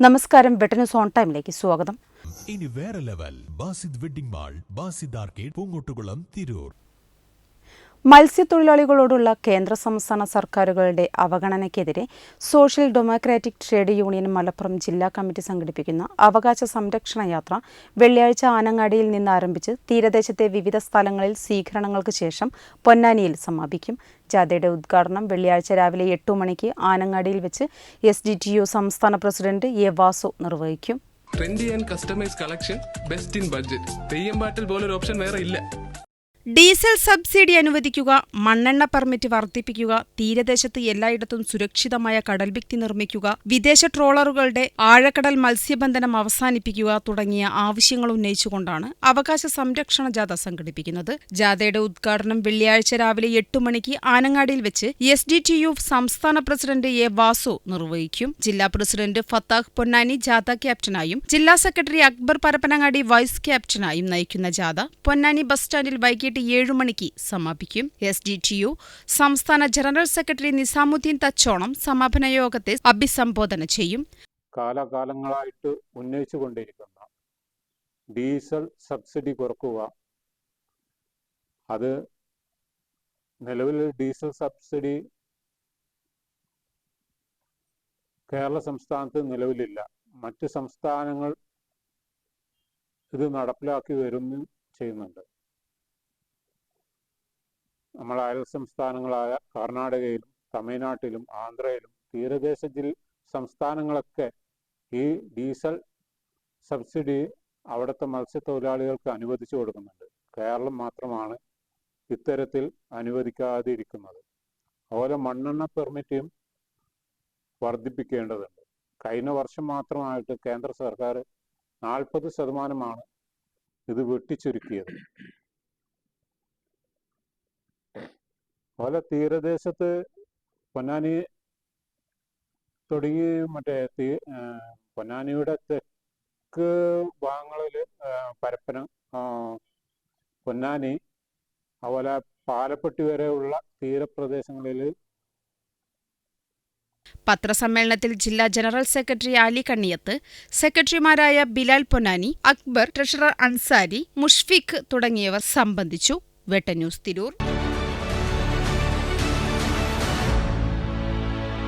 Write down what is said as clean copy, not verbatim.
നമസ്കാരം, വെട്ടന്യൂസ് ഓൺ ടൈമിലേക്ക് സ്വാഗതം. ഇനി വേറെ level Basid wedding mall, Basid arcade, Poongottukulam, Tirur. മത്സ്യത്തൊഴിലാളികളോടുള്ള കേന്ദ്ര സംസ്ഥാന സർക്കാരുകളുടെ അവഗണനയ്ക്കെതിരെ social democratic trade union Malappuram ജില്ലാ കമ്മിറ്റി സംഘടിപ്പിക്കുന്ന അവകാശ സംരക്ഷണ യാത്ര വെള്ളിയാഴ്ച ആനങ്ങാടിയിൽ നിന്ന് ആരംഭിച്ച് തീരദേശത്തെ വിവിധ സ്ഥലങ്ങളിൽ സ്വീകരണങ്ങൾക്ക് ശേഷം പൊന്നാനിയിൽ സമാപിക്കും. ജാഥയുടെ ഉദ്ഘാടനം വെള്ളിയാഴ്ച രാവിലെ 8 മണിക്ക് ആനങ്ങാടിയിൽ വെച്ച് SDTU സംസ്ഥാന പ്രസിഡന്റ് എ വാസു നിർവഹിക്കും. Trendy and customise collection, best in budget. Theyyam പാട്ടിൽ പോലൊരു ഓപ്ഷൻ വേറെ ഇല്ല. ഡീസൽ സബ്സിഡി അനുവദിക്കുക, മണ്ണെണ്ണ പെർമിറ്റ് വർദ്ധിപ്പിക്കുക, തീരദേശത്ത് എല്ലായിടത്തും സുരക്ഷിതമായ കടൽഭിത്തി നിർമ്മിക്കുക, വിദേശ ട്രോളറുകളുടെ ആഴക്കടൽ മത്സ്യബന്ധനം അവസാനിപ്പിക്കുക തുടങ്ങിയ ആവശ്യങ്ങൾ ഉന്നയിച്ചുകൊണ്ടാണ് അവകാശ സംരക്ഷണ ജാഥ സംഘടിപ്പിക്കുന്നത്. ജാഥയുടെ ഉദ്ഘാടനം വെള്ളിയാഴ്ച രാവിലെ 8 മണിക്ക് ആനങ്ങാടിയിൽ വെച്ച് SDTU സംസ്ഥാന പ്രസിഡന്റ് എ വാസു നിർവഹിക്കും. ജില്ലാ പ്രസിഡന്റ് ഫത്താഹ് പൊന്നാനി ജാഥ ക്യാപ്റ്റനായും ജില്ലാ സെക്രട്ടറി അക്ബർ പരപ്പനങ്ങാടി വൈസ് ക്യാപ്റ്റനായും നയിക്കുന്ന ജാഥ പൊന്നാനി ബസ് സ്റ്റാൻഡിൽ വൈകിട്ട് 7 മണിക്ക് സമാപിക്കും. SDTU സംസ്ഥാന ജനറൽ സെക്രട്ടറി നിസാമുദ്ദീൻ തച്ചോണം സമാപന യോഗത്തെ അഭിസംബോധന ചെയ്യും. കാലാകാലങ്ങളായിട്ട് ഉന്നയിച്ചുകൊണ്ടിരിക്കുന്ന ഡീസൽ സബ്സിഡി കുറക്കുക, അത് നിലവിൽ ഡീസൽ സബ്സിഡി കേരള സംസ്ഥാനത്ത് നിലവിലില്ല. മറ്റ് സംസ്ഥാനങ്ങൾ ഇത് നടപ്പിലാക്കി ചെയ്യുന്നുണ്ട്. നമ്മൾ അയൽ സംസ്ഥാനങ്ങളായ കർണാടകയിലും തമിഴ്നാട്ടിലും ആന്ധ്രയിലും തീരദേശ സംസ്ഥാനങ്ങളൊക്കെ ഈ ഡീസൽ സബ്സിഡി അവിടുത്തെ മത്സ്യത്തൊഴിലാളികൾക്ക് അനുവദിച്ചു കൊടുക്കുന്നുണ്ട്. കേരളം മാത്രമാണ് ഇത്തരത്തിൽ അനുവദിക്കാതിരിക്കുന്നത്. അതുപോലെ മണ്ണെണ്ണ പെർമിറ്റും വർദ്ധിപ്പിക്കേണ്ടതുണ്ട്. കഴിഞ്ഞ വർഷം മാത്രമായിട്ട് കേന്ദ്ര സർക്കാർ 40% ഇത് വെട്ടിച്ചുരുക്കിയത്. അതുപോലെ തീരദേശത്ത് പൊന്നാനി തുടങ്ങി പൊന്നാനിയുടെ തെക്ക് ഭാഗങ്ങളിൽ പരപ്പന, പൊന്നാനി, അതുപോലെ പാലപ്പെട്ടി വരെയുള്ള തീരപ്രദേശങ്ങളിൽ. പത്രസമ്മേളനത്തിൽ ജില്ലാ ജനറൽ സെക്രട്ടറി ആലി കണ്ണിയത്ത്, സെക്രട്ടറിമാരായ ബിലാൽ പൊന്നാനി, അക്ബർ, ട്രഷറർ അൻസാരി, മുഷ്ഫിഖ് തുടങ്ങിയവർ സംബന്ധിച്ചു. വെട്ടന്യൂസ്, തിരൂർ.